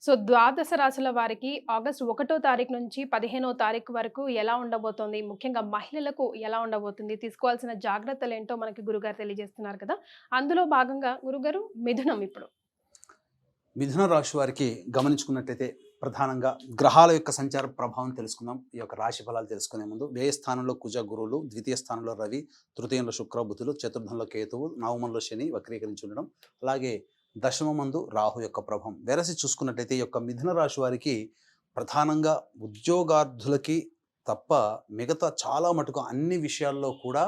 So, ద్వాదశ రాశుల వారికి ఆగస్టు 1 తారీఖు నుంచి 15 తారీఖు వరకు ఎలా ఉండబోతోంది? ముఖ్యంగా మహిళలకు ఎలా ఉండబోతుంది? తీసుకోవాల్సిన జాగ్రత్తలేంటో మనకి గురుగారు తెలియజేస్తున్నారు కదా! అందులో భాగంగా గురుగారు మిథునం ఇప్పుడు. మిథున రాశి వారికి గమనించుకున్నట్లయితే ప్రధానంగా గ్రహాల యొక్క సంచార ప్రభావం తెలుసుకుందాం. ఈ యొక్క రాశి ఫలాలు తెలుసుకునే ముందు వ్యయ స్థానంలో కుజ గురువులు, ద్వితీయ స్థానంలో రవి, తృతీయంలో శుక్ర బుధులు, చతుర్థంలో కేతువు, నవమంలో శని వక్రీకరించి ఉండడం, అలాగే దశమమందు రాహు యొక్క ప్రభావం వెరసి చూసుకున్నట్లయితే ఈ యొక్క మిథున రాశి వారికి ప్రధానంగా ఉద్యోగార్థులకి తప్ప మిగతా చాలా మటుకు అన్ని విషయాల్లో కూడా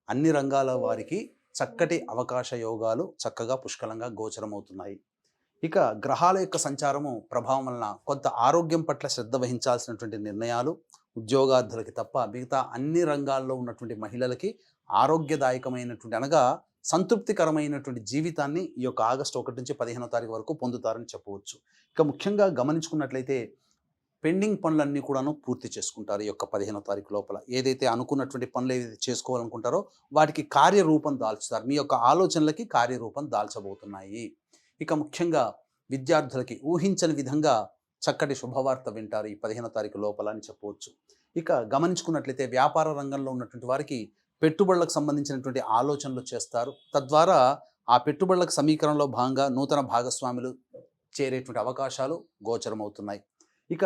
అన్ని రంగాల వారికి చక్కటి అవకాశ యోగాలు చక్కగా పుష్కలంగా గోచరమవుతున్నాయి. ఇక గ్రహాల యొక్క సంచారము ప్రభావం వలన కొంత ఆరోగ్యం పట్ల శ్రద్ధ వహించాల్సినటువంటి నిర్ణయాలు ఉద్యోగార్థులకి తప్ప మిగతా అన్ని రంగాల్లో ఉన్నటువంటి మహిళలకి ఆరోగ్యదాయకమైనటువంటి అనగా సంతృప్తికరమైనటువంటి జీవితాన్ని ఈ యొక్క ఆగస్టు 1 నుంచి 15వ తారీఖు వరకు పొందుతారని చెప్పవచ్చు. ఇక ముఖ్యంగా గమనించుకున్నట్లయితే పెండింగ్ పనులన్నీ కూడాను పూర్తి చేసుకుంటారు. ఈ యొక్క 15వ తారీఖు లోపల ఏదైతే అనుకున్నటువంటి పనులు ఏదైతే చేసుకోవాలనుకుంటారో వాటికి కార్యరూపం దాల్చుతారు. మీ యొక్క ఆలోచనలకి కార్యరూపం దాల్చబోతున్నాయి. ఇక ముఖ్యంగా విద్యార్థులకి ఊహించని విధంగా చక్కటి శుభవార్త వింటారు ఈ 15వ తారీఖు లోపల అని చెప్పవచ్చు. ఇక గమనించుకున్నట్లయితే వ్యాపార రంగంలో ఉన్నటువంటి వారికి పెట్టుబడులకు సంబంధించినటువంటి ఆలోచనలు చేస్తారు. తద్వారా ఆ పెట్టుబడులకు సమీకరణలో భాగంగా నూతన భాగస్వాములు చేరేటువంటి అవకాశాలు గోచరమవుతున్నాయి. ఇక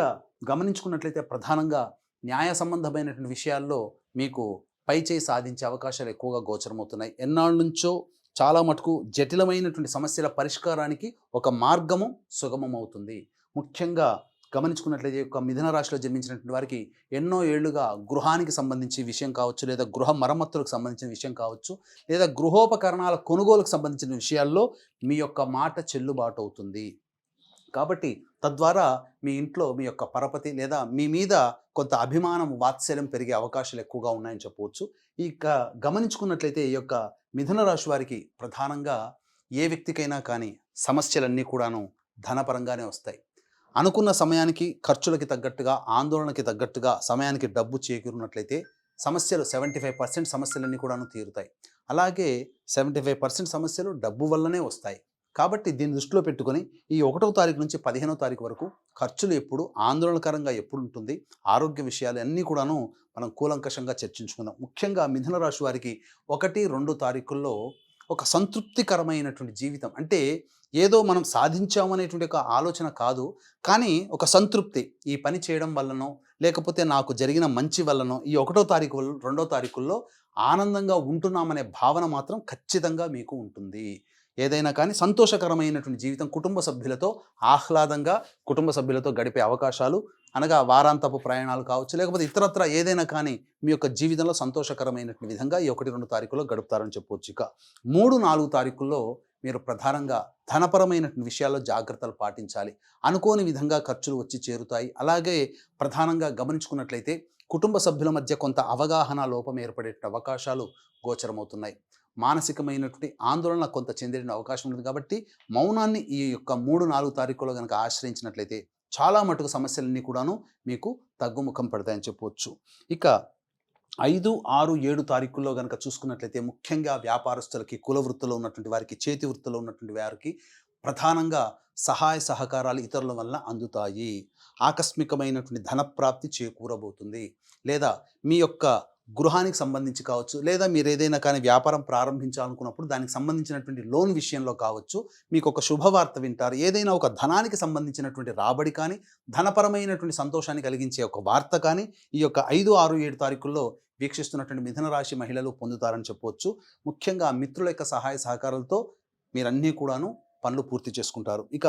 గమనించుకున్నట్లయితే ప్రధానంగా న్యాయ సంబంధమైనటువంటి విషయాల్లో మీకు పైచేయి సాధించే అవకాశాలు ఎక్కువగా గోచరమవుతున్నాయి. ఎన్నాళ్ళ నుంచో చాలా మటుకు జటిలమైనటువంటి సమస్యల పరిష్కారానికి ఒక మార్గము సుగమమవుతుంది. ముఖ్యంగా గమనించుకున్నట్లయితే యొక్క మిథున రాశిలో జన్మించినటువంటి వారికి ఎన్నో ఏళ్లుగా గృహానికి సంబంధించి విషయం కావచ్చు, లేదా గృహ మరమ్మతులకు సంబంధించిన విషయం కావచ్చు, లేదా గృహోపకరణాల కొనుగోలుకు సంబంధించిన విషయాల్లో మీ యొక్క మాట చెల్లుబాటు అవుతుంది. కాబట్టి తద్వారా మీ ఇంట్లో మీ యొక్క పరపతి లేదా మీ మీద కొంత అభిమానం వాత్సల్యం పెరిగే అవకాశాలు ఎక్కువగా ఉన్నాయని చెప్పవచ్చు. ఇక గమనించుకున్నట్లయితే ఈ యొక్క మిథున రాశి వారికి ప్రధానంగా ఏ వ్యక్తికైనా కానీ సమస్యలన్నీ కూడాను ధనపరంగానే వస్తాయి. అనుకున్న సమయానికి ఖర్చులకి తగ్గట్టుగా ఆందోళనకి తగ్గట్టుగా సమయానికి డబ్బు చేకూరినట్లయితే సమస్యలు 75% సమస్యలన్నీ కూడాను తీరుతాయి. అలాగే 75% సమస్యలు డబ్బు వల్లనే వస్తాయి. కాబట్టి దీన్ని దృష్టిలో పెట్టుకొని ఈ 1వ తారీఖు నుంచి 15వ తారీఖు వరకు ఖర్చులు ఎప్పుడు ఆందోళనకరంగా ఎప్పుడు ఉంటుంది, ఆరోగ్య విషయాలు అన్నీ కూడాను మనం కూలంకషంగా చర్చించుకుందాం. ముఖ్యంగా మిథున రాశి వారికి 1, 2 తారీఖుల్లో ఒక సంతృప్తికరమైనటువంటి జీవితం అంటే ఏదో మనం సాధించామనేటువంటి ఒక ఆలోచన కాదు, కానీ ఒక సంతృప్తి ఈ పని చేయడం వల్లనో లేకపోతే నాకు జరిగిన మంచి వల్లనో ఈ 1వ తారీఖు 2వ తారీఖుల్లో ఆనందంగా ఉంటున్నామనే భావన మాత్రం ఖచ్చితంగా మీకు ఉంటుంది. ఏదైనా కానీ సంతోషకరమైనటువంటి జీవితం కుటుంబ సభ్యులతో ఆహ్లాదంగా కుటుంబ సభ్యులతో గడిపే అవకాశాలు అనగా వారాంతపు ప్రయాణాలు కావచ్చు, లేకపోతే ఇతరత్ర ఏదైనా కానీ మీ యొక్క జీవితంలో సంతోషకరమైనటువంటి విధంగా ఈ 1, 2 తారీఖులో గడుపుతారని చెప్పవచ్చు. ఇక 3, 4 తారీఖుల్లో మీరు ప్రధానంగా ధనపరమైనటువంటి విషయాల్లో జాగ్రత్తలు పాటించాలి. అనుకోని విధంగా ఖర్చులు వచ్చి చేరుతాయి. అలాగే ప్రధానంగా గమనించుకున్నట్లయితే కుటుంబ సభ్యుల మధ్య కొంత అవగాహన లోపం ఏర్పడే అవకాశాలు గోచరమవుతున్నాయి. మానసికమైనటువంటి ఆందోళన కొంత చెందే అవకాశం ఉంది. కాబట్టి మౌనాన్ని ఈ యొక్క 3, 4 తారీఖులో కనుక ఆశ్రయించినట్లయితే చాలా మటుకు సమస్యలన్నీ కూడాను మీకు తగ్గుముఖం పడతాయని చెప్పవచ్చు. ఇక 5, 6, 7 తారీఖుల్లో కనుక చూసుకున్నట్లయితే ముఖ్యంగా వ్యాపారస్తులకి, కుల వృత్తిలో ఉన్నటువంటి వారికి, చేతి వృత్తిలో ఉన్నటువంటి వారికి ప్రధానంగా సహాయ సహకారాలు ఇతరుల వల్ల అందుతాయి. ఆకస్మికమైనటువంటి ధనప్రాప్తి చేకూరబోతుంది. లేదా మీ యొక్క గృహానికి సంబంధించి కావచ్చు, లేదా మీరు ఏదైనా కానీ వ్యాపారం ప్రారంభించాలనుకున్నప్పుడు దానికి సంబంధించినటువంటి లోన్ విషయంలో కావచ్చు, మీకు ఒక శుభవార్త వింటారు. ఏదైనా ఒక ధనానికి సంబంధించినటువంటి రాబడి కానీ, ధనపరమైనటువంటి సంతోషాన్ని కలిగించే ఒక వార్త కానీ ఈ యొక్క 5, 6, 7 తారీఖుల్లో వీక్షిస్తున్నటువంటి మిథున రాశి మహిళలు పొందుతారని చెప్పవచ్చు. ముఖ్యంగా మిత్రుల యొక్క సహాయ సహకారాలతో మీరన్నీ కూడాను పనులు పూర్తి చేసుకుంటారు. ఇక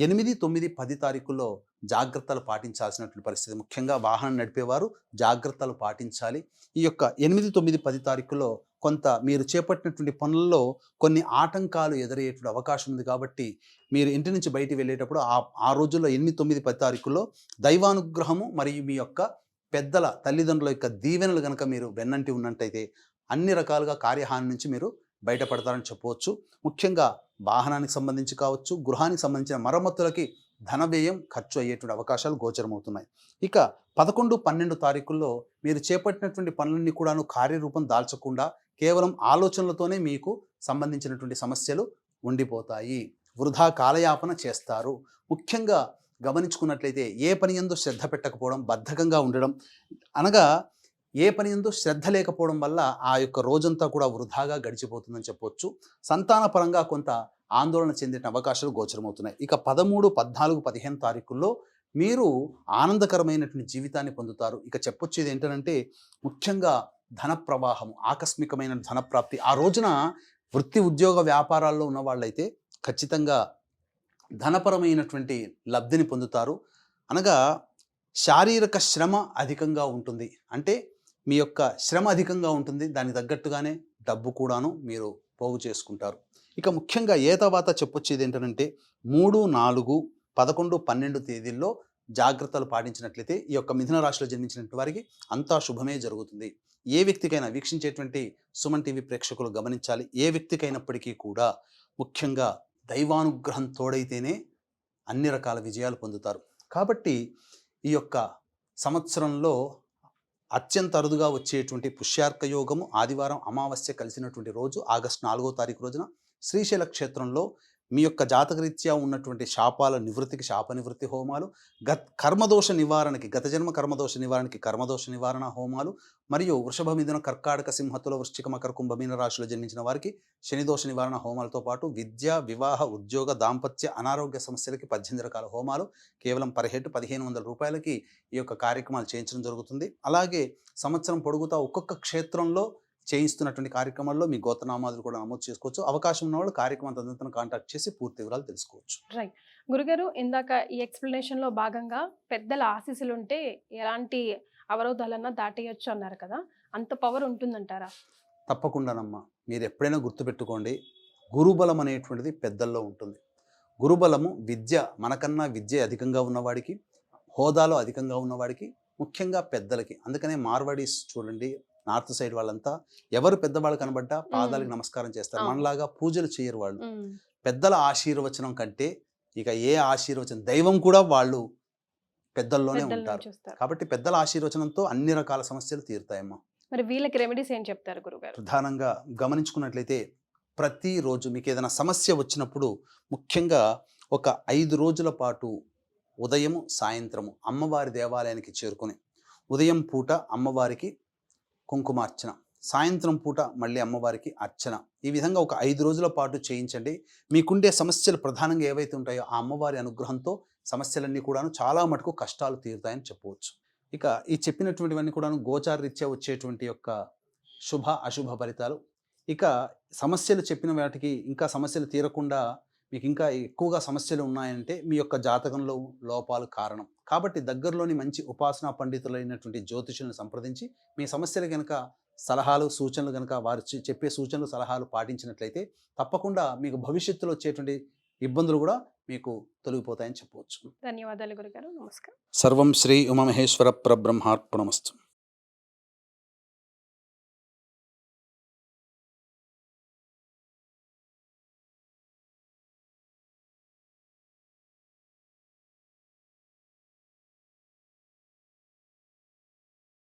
8, 9, 10 తారీఖుల్లో జాగ్రత్తలు పాటించాల్సినటువంటి పరిస్థితి. ముఖ్యంగా వాహనం నడిపేవారు జాగ్రత్తలు పాటించాలి. ఈ యొక్క 8, 9, 10 తారీఖుల్లో కొంత మీరు చేపట్టినటువంటి పనుల్లో కొన్ని ఆటంకాలు ఎదురయ్యేటువంటి అవకాశం ఉంది. కాబట్టి మీరు ఇంటి నుంచి బయటికి వెళ్ళేటప్పుడు ఆ రోజుల్లో 8, 9, 10 తారీఖుల్లో దైవానుగ్రహము మరియు మీ యొక్క పెద్దల తల్లిదండ్రుల యొక్క దీవెనలు కనుక మీరు వెన్నంటి ఉన్నట్టయితే అన్ని రకాలుగా కార్యహాని నుంచి మీరు బయటపడతారని చెప్పవచ్చు. ముఖ్యంగా వాహనానికి సంబంధించి కావచ్చు, గృహానికి సంబంధించిన మరమ్మతులకి ధన వ్యయం ఖర్చు అయ్యేటువంటి అవకాశాలు గోచరమవుతున్నాయి. ఇక 11, 12 తారీఖుల్లో మీరు చేపట్టినటువంటి పనులన్నీ కూడాను కార్యరూపం దాల్చకుండా కేవలం ఆలోచనలతోనే మీకు సంబంధించినటువంటి సమస్యలు ఉండిపోతాయి. వృధా కాలయాపన చేస్తారు. ముఖ్యంగా గమనించుకున్నట్లయితే ఏ పని యందు శ్రద్ధ పెట్టకపోవడం, బద్ధకంగా ఉండడం, అనగా ఏ పని యందు శ్రద్ధ లేకపోవడం వల్ల ఆ యొక్క రోజంతా కూడా వృధాగా గడిచిపోతుందని చెప్పొచ్చు. సంతానపరంగా కొంత ఆందోళన చెందిన అవకాశాలు గోచరమవుతున్నాయి. ఇక 13, 14, 15 తారీఖుల్లో మీరు ఆనందకరమైనటువంటి జీవితాన్ని పొందుతారు. ఇక చెప్పొచ్చేది ఏంటంటే ముఖ్యంగా ధన ప్రవాహము, ఆకస్మికమైన ధనప్రాప్తి. ఆ రోజున వృత్తి, ఉద్యోగ, వ్యాపారాల్లో ఉన్న వాళ్ళైతే ఖచ్చితంగా ధనపరమైనటువంటి లబ్ధిని పొందుతారు. అనగా శారీరక శ్రమ అధికంగా ఉంటుంది. అంటే మీ యొక్క శ్రమ అధికంగా ఉంటుంది. దానికి తగ్గట్టుగానే డబ్బు కూడాను మీరు పోగు చేసుకుంటారు. ఇక ముఖ్యంగా ఏ తర్వాత చెప్పొచ్చేది ఏంటంటే 3, 4, 11, 12 తేదీల్లో జాగ్రత్తలు పాటించినట్లయితే ఈ యొక్క మిథున రాశిలో జన్మించినటువంటి వారికి అంతా శుభమే జరుగుతుంది. ఏ వ్యక్తికైనా, వీక్షించేటువంటి సుమన్ టీవీ ప్రేక్షకులు గమనించాలి, ఏ వ్యక్తికైనప్పటికీ కూడా ముఖ్యంగా దైవానుగ్రహం తోడైతేనే అన్ని రకాల విజయాలు పొందుతారు. కాబట్టి ఈ యొక్క సంవత్సరంలో అత్యంత అరుదుగా వచ్చేటువంటి పుష్యార్క యోగము ఆదివారం అమావాస్య కలిసినటువంటి రోజు ఆగస్టు 4వ తారీఖు రోజున శ్రీశైల క్షేత్రంలో మీ యొక్క జాతకరీత్యా ఉన్నటువంటి శాపాల నివృత్తికి శాప నివృత్తి హోమాలు, కర్మదోష నివారణకి, గత జన్మ కర్మదోష నివారణకి కర్మదోష నివారణ హోమాలు, మరియు వృషభ, మిథున, కర్కాటక, సింహతుల, వృశ్చిక, మకర, కుంభ, మీన రాశిలో జన్మించిన వారికి శనిదోష నివారణ హోమాలతో పాటు విద్య, వివాహ, ఉద్యోగ, దాంపత్య, అనారోగ్య సమస్యలకి 18 రకాల హోమాలు కేవలం పర్ హెడ్ 1500 రూపాయలకి ఈ యొక్క కార్యక్రమాలు చేయించడం జరుగుతుంది. అలాగే సంవత్సరం పొడుగుతా ఒక్కొక్క క్షేత్రంలో చేయిస్తున్నటువంటి కార్యక్రమాల్లో మీ గోత్రనామాదులు కూడా నమోదు చేసుకోవచ్చు. అవకాశం ఉన్నవాళ్ళు కార్యక్రమం తదనంతరం కాంటాక్ట్ చేసి పూర్తి వివరాలు తెలుసుకోవచ్చు. రైట్ గురుగారు, ఇందాక ఈ ఎక్స్ప్లెనేషన్ లో భాగంగా పెద్దల ఆశీస్సులు ఉంటే ఎలాంటి అవరోధాలన్నా దాటేయచ్చు అన్నారు కదా, అంత పవర్ ఉంటుందంటారా? తప్పకుండానమ్మా. మీరు ఎప్పుడైనా గుర్తుపెట్టుకోండి, గురుబలం అనేటువంటిది పెద్దల్లో ఉంటుంది. గురుబలము విద్య, మనకన్నా విద్య అధికంగా ఉన్నవాడికి, హోదాలో అధికంగా ఉన్నవాడికి, ముఖ్యంగా పెద్దలకి. అందుకనే మార్వాడీస్ చూడండి, నార్త్ సైడ్ వాళ్ళంతా ఎవరు పెద్దవాళ్ళు కనబడ్డా పాదాలకు నమస్కారం చేస్తారు. మనలాగా పూజలు చేయరు వాళ్ళు. పెద్దల ఆశీర్వచనం కంటే ఇక ఏ ఆశీర్వచనం, దైవం కూడా వాళ్ళు పెద్దల్లోనే ఉంటారు. కాబట్టి పెద్దల ఆశీర్వచనంతో అన్ని రకాల సమస్యలు తీరుతాయమ్మా. మరి వీళ్ళకి రెమెడీస్ ఏం చెప్తారు గురుగారు? ప్రధానంగా గమనించుకున్నట్లయితే ప్రతిరోజు మీకు ఏదైనా సమస్య వచ్చినప్పుడు ముఖ్యంగా ఒక 5 రోజుల పాటు ఉదయము, సాయంత్రము అమ్మవారి దేవాలయానికి చేరుకొని ఉదయం పూట అమ్మవారికి కుంకుమార్చన, సాయంత్రం పూట మళ్ళీ అమ్మవారికి అర్చన, ఈ విధంగా ఒక 5 రోజుల పాటు చేయించండి. మీకుండే సమస్యలు ప్రధానంగా ఏవైతే ఉంటాయో ఆ అమ్మవారి అనుగ్రహంతో సమస్యలన్నీ కూడాను చాలా మటుకు కష్టాలు తీరుతాయని చెప్పవచ్చు. ఇక ఈ చెప్పినటువంటివన్నీ కూడాను గోచార రీత్యా వచ్చేటువంటి యొక్క శుభ అశుభ ఫలితాలు. ఇక సమస్యలు చెప్పిన వాటికి ఇంకా సమస్యలు తీరకుండా మీకు ఇంకా ఎక్కువగా సమస్యలు ఉన్నాయంటే మీ యొక్క జాతకంలో లోపాలు కారణం. కాబట్టి దగ్గరలోని మంచి ఉపాసనా పండితులైనటువంటి జ్యోతిషులను సంప్రదించి మీ సమస్యలు కనుక సలహాలు, సూచనలు కనుక వారు చెప్పే సూచనలు, సలహాలు పాటించినట్లయితే తప్పకుండా మీకు భవిష్యత్తులో వచ్చేటువంటి ఇబ్బందులు కూడా మీకు తొలగిపోతాయని చెప్పవచ్చు. ధన్యవాదాలు గురుగారు. నమస్కారం. సర్వం శ్రీ ఉమామహేశ్వర పరబ్రహ్మార్పణమస్తు.